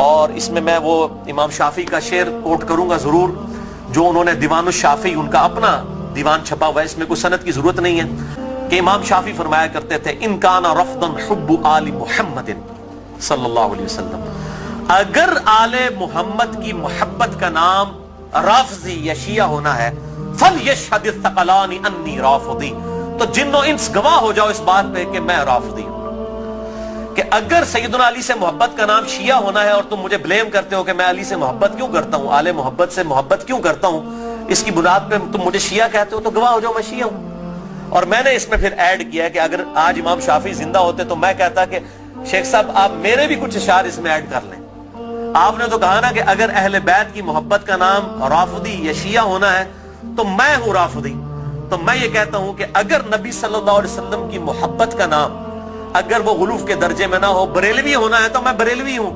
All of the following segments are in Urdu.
اور اس میں وہ امام شافعی کا شعر کوٹ کروں گا ضرور، جو انہوں نے دیوان الشافعی، ان کا اپنا دیوان چھپا ہوا ہے، اس میں کوئی سند کی ضرورت نہیں ہے، کہ امام شافعی فرمایا کرتے تھے ان کان رفضا حب آل محمد صلی اللہ علیہ وسلم، اگر آل محمد کی محبت کا نام رافضی یا شیعہ ہونا ہے، فلیشہد الثقلان انی رافضی، تو جن و انس گواہ ہو جاؤ اس بات پہ کہ میں رافضی ہوں۔ کہ اگر سیدنا علی سے محبت کا نام شیعہ ہونا ہے اور تم مجھے بلیم کرتے ہو کہ میں علی سے محبت کیوں کرتا ہوں، آل محبت سے محبت کیوں کرتا ہوں، اس کی بنیاد پہ تم مجھے شیعہ کہتے ہو، تو گواہ ہو جاؤ میں شیعہ ہوں۔ اور میں نے اس میں پھر ایڈ کیا ہے کہ اگر آج امام شافعی زندہ ہوتے تو میں کہتا کہ شیخ صاحب آپ میرے بھی کچھ اشعار اس میں ایڈ کر لیں۔ آپ نے تو کہا نا کہ اگر اہل بیت کی محبت کا نام رافضی یا شیعہ ہونا ہے تو میں ہوں رافضی، تو میں یہ کہتا ہوں کہ اگر نبی صلی اللہ علیہ وسلم کی محبت کا نام اگر وہ غلوف کے درجے میں نہ ہو، بریلوی ہونا ہے تو میں بریلوی ہوں۔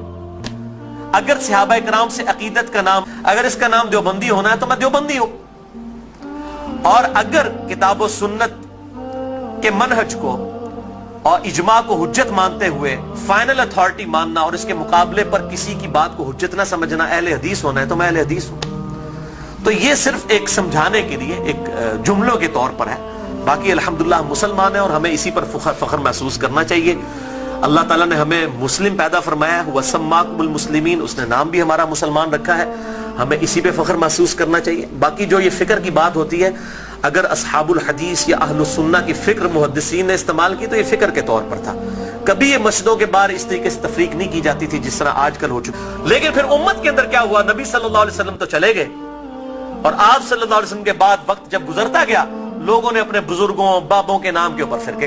اگر صحابہ کرام سے عقیدت کا نام، اگر اس کا نام دیوبندی ہونا ہے تو میں دیوبندی ہوں۔ اور اگر کتاب و سنت کے منہج کو اور اجماع کو حجت مانتے ہوئے فائنل اتھارٹی ماننا اور اس کے مقابلے پر کسی کی بات کو حجت نہ سمجھنا اہل حدیث ہونا ہے تو میں اہل حدیث ہوں۔ تو یہ صرف ایک سمجھانے کے لیے ایک جملوں کے طور پر ہے، باقی الحمدللہ ہم مسلمان ہیں اور ہمیں اسی پر فخر محسوس کرنا چاہیے۔ اللہ تعالیٰ نے ہمیں مسلم پیدا فرمایا ہے، وَسَمَّاكُمُ الْمُسْلِمِينَ، اس نے نام بھی ہمارا مسلمان رکھا ہے، ہمیں اسی پہ فخر محسوس کرنا چاہیے۔ باقی جو یہ فکر کی بات ہوتی ہے، اگر اصحاب الحدیث یا اہل السنہ کی فکر محدثین نے استعمال کی تو یہ فکر کے طور پر تھا، کبھی یہ مسجدوں کے باہر اس طریقے سے تفریق نہیں کی جاتی تھی جس طرح آج کل ہو چکی۔ لیکن پھر امت کے اندر کیا ہوا، نبی صلی اللہ علیہ وسلم تو چلے گئے، اور آپ صلی اللہ علیہ وسلم کے بعد وقت جب گزرتا گیا، لوگوں نے اپنے بزرگوں بابوں کے نام کے اوپر فرقے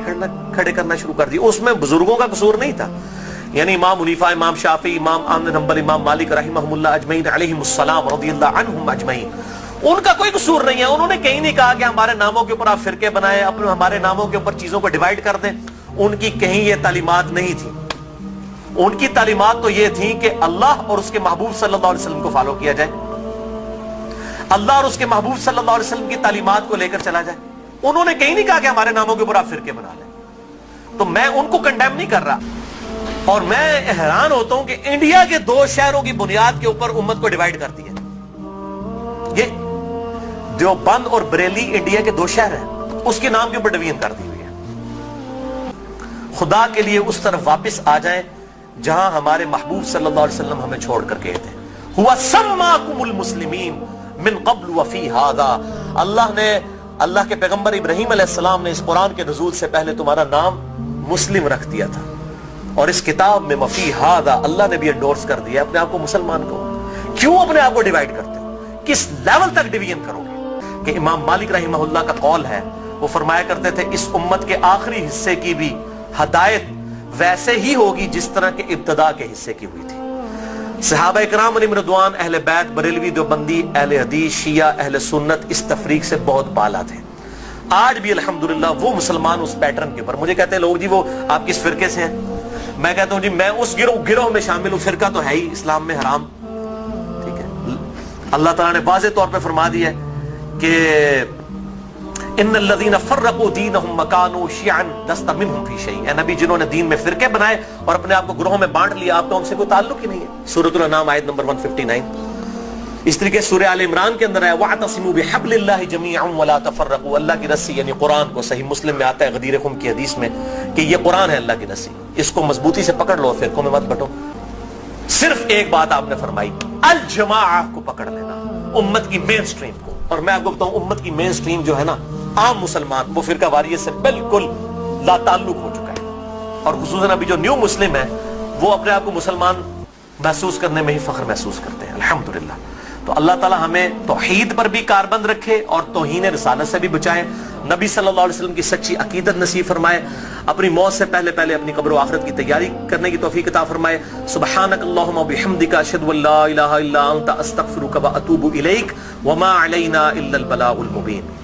کھڑے کرنا شروع کر دی۔ اس میں بزرگوں کا قصور نہیں تھا، یعنی امام حنیفہ، امام شافعی، امام احمد بن حنبل، امام مالک رحمہم اللہ اجمعین علیہم السلام رضی اللہ عنہم اجمعین، ان کا کوئی قصور نہیں ہے۔ انہوں نے کہیں نہیں کہا کہ ہمارے ناموں کے اوپر آپ فرقے بنائیں، اپنے ہمارے ناموں کے اوپر چیزوں کو ڈیوائیڈ کر دیں، ان کی کہیں یہ تعلیمات نہیں تھی۔ ان کی تعلیمات تو یہ تھی کہ اللہ اور اس کے محبوب صلی اللہ علیہ وسلم کو فالو کیا جائے، اللہ اور اس کے محبوب صلی اللہ علیہ وسلم کی تعلیمات کو لے کر چلا جائے۔ انہوں نے کہیں نہیں کہا کہ ہمارے ناموں کے اوپر آپ فرقے بنا لیں، تو میں ان کو کنڈیم نہیں کر رہا۔ اور میں حیران ہوتا ہوں کہ انڈیا کے 2 شہروں کی بنیاد کے اوپر امت کو ڈیوائیڈ کر دیا۔ یہ دیوبند اور بریلی انڈیا کے 2 شہر ہیں، اس کے نام کے اوپر ڈویژن کر دی ہوئی ہے۔ خدا کے لیے اس طرف واپس آ جائیں جہاں ہمارے محبوب صلی اللہ علیہ وسلم ہمیں چھوڑ کر گئے تھے۔ ہوا سماکم المسلمین من قبل وفی ھذا، اللہ کے پیغمبر ابراہیم علیہ السلام نے اس قرآن کے نزول سے پہلے تمہارا نام مسلم رکھ دیا تھا، اور اس کتاب میں وفی ھذا اللہ نے بھی انڈورس کر دیا اپنے آپ کو مسلمان کو۔ کیوں اپنے آپ کو ڈیوائیڈ کرتے ہو؟ کس لیول تک ڈویژن کرو گے؟ کہ امام مالک رحمہ اللہ کا قول ہے، وہ فرمایا کرتے تھے اس امت کے آخری حصے کی بھی ہدایت ویسے ہی ہوگی جس طرح کے ابتدا کے حصے کی ہوئی تھی۔ صحابہ کرام علیہم رضوان، اہل بیت، بریلوی، دیوبندی، اہل حدیث، شیعہ، اہل سنت اس تفریق سے بہت بالا تھے۔ آج بھی الحمدللہ وہ مسلمان اس پیٹرن کے اوپر، مجھے کہتے ہیں لوگ جی وہ آپ کس فرقے سے ہیں، میں کہتا ہوں جی میں اس گروہ میں شامل ہوں، فرقہ تو ہے ہی اسلام میں حرام، ٹھیک ہے۔ اللہ تعالیٰ نے واضح طور پہ فرما دیا ہے کہ ان الذین فرقوا دینہم وکانوا شیعا لست منہم فی شیء، اے نبی جنہوں نے دین میں فرقے بنائے اور اپنے آپ کو گروہوں میں بانٹ لیا، آپ کا ان سے کوئی تعلق ہی نہیں ہے۔ سورۃ الانعام آیت نمبر 159۔ اس طریقے سورہ آل عمران کے اندر ہے وَاعْتَصِمُوا بِحَبْلِ اللَّهِ جَمِيعًا وَلَا تَفَرَّقُوا، اللہ کی رسی یعنی قرآن کو، صحیح مسلم میں آتا ہے غدیر خم کی حدیث میں کہ یہ قرآن ہے اللہ کی رسی، اس کو مضبوطی سے پکڑ لو، فرقوں میں مت بٹو۔ صرف ایک بات آپ نے فرمائی، الجماعہ کو پکڑ لینا، امت کی مین سٹریم کو۔ اور میں آپ کو بتاؤں امت کی مین سٹریم جو ہے نا، عام مسلمان، وہ فرقہ واریت سے بالکل لا تعلق ہو چکا ہے، اور خصوصاً ابھی جو نیو مسلم ہے وہ اپنے آپ کو مسلمان محسوس کرنے میں ہی فخر محسوس کرتے ہیں، الحمدللہ۔ تو اللہ تعالیٰ ہمیں توحید پر بھی کاربند رکھے اور توہین رسالت سے بھی بچائے، نبی صلی اللہ علیہ وسلم کی سچی عقیدت نصیب فرمائے، اپنی موت سے پہلے اپنی قبر و آخرت کی تیاری کرنے کی توفیق عطا فرمائے۔ سبحانک اللہم وبحمدک، اشہد ان لا الہ الا انت، استغفرک واتوب الیک، وما علینا الا البلاغ المبین۔